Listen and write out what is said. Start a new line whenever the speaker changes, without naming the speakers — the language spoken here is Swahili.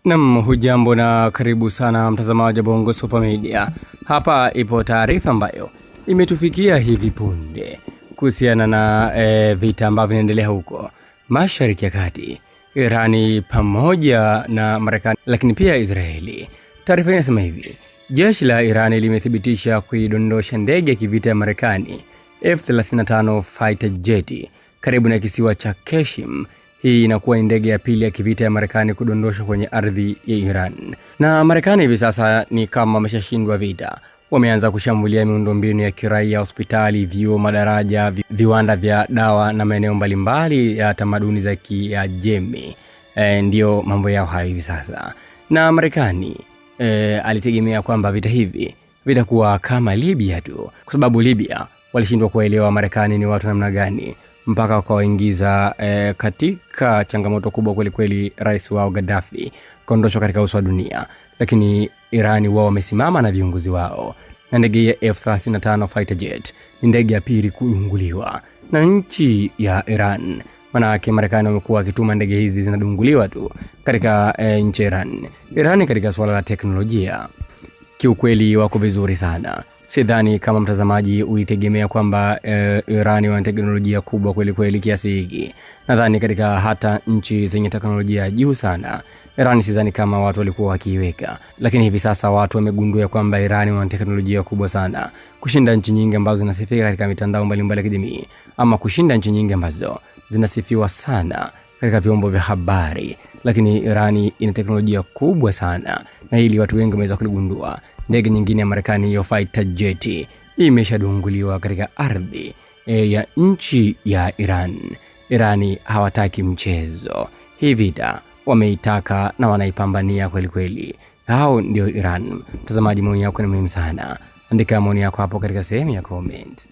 Hujambo na karibu sana mtazamaji wa Bongo Super Media. Hapa ipo taarifa ambayo imetufikia hivi punde kuhusiana na vita ambavyo vinaendelea huko Mashariki ya Kati, Irani pamoja na Marekani, lakini pia Israeli. Taarifa inasema hivi: jeshi la Irani limethibitisha kuidondosha ndege ya kivita ya Marekani F-35 fighter jet karibu na kisiwa cha Qeshm. Hii inakuwa ni ndege ya pili ya kivita ya Marekani kudondoshwa kwenye ardhi ya Iran. Na Marekani hivi sasa ni kama wameshashindwa vita. Wameanza kushambulia miundombinu ya kiraia, hospitali, vyuo, madaraja, viwanda vya dawa na maeneo mbalimbali ya tamaduni za Kiajemi. Ndio mambo yao hayo hivi sasa. Na Marekani alitegemea kwamba vita hivi vitakuwa kama Libya tu, kwa sababu Libya walishindwa kuelewa Marekani ni watu namna gani mpaka wakawaingiza katika changamoto kubwa kweli kweli rais wao Gaddafi kuondoshwa katika uso wa dunia. Lakini Irani wao wamesimama na viongozi wao, na ndege ya F-35 fighter jet ni ndege ya pili kunyunguliwa na nchi ya Iran. Manake Marekani wamekuwa wakituma ndege hizi zinadunguliwa tu katika nchi Iran. Irani katika swala la teknolojia kiukweli wako vizuri sana. Sidhani kama mtazamaji uitegemea kwamba Irani wana teknolojia kubwa kweli kweli kiasi hiki. Nadhani katika hata nchi zenye teknolojia juu sana, Irani sidhani kama watu walikuwa wakiiweka. Lakini hivi sasa watu wamegundua kwamba Irani wana teknolojia kubwa sana kushinda nchi nyingi ambazo zinasifika katika mitandao mbalimbali ya kijamii, ama kushinda nchi nyingi ambazo zinasifiwa sana katika vyombo vya habari. Lakini Irani ina teknolojia kubwa sana, na hili watu wengi wameweza kuligundua. Ndege nyingine ya Marekani, hiyo fighter jet, imeshadunguliwa katika ardhi ya nchi ya Iran. Irani hawataki mchezo. Hii vita wameitaka na wanaipambania kweli kweli. Hao ndio Iran. Mtazamaji, maoni yako ni muhimu sana. Andika maoni yako hapo katika sehemu ya comment.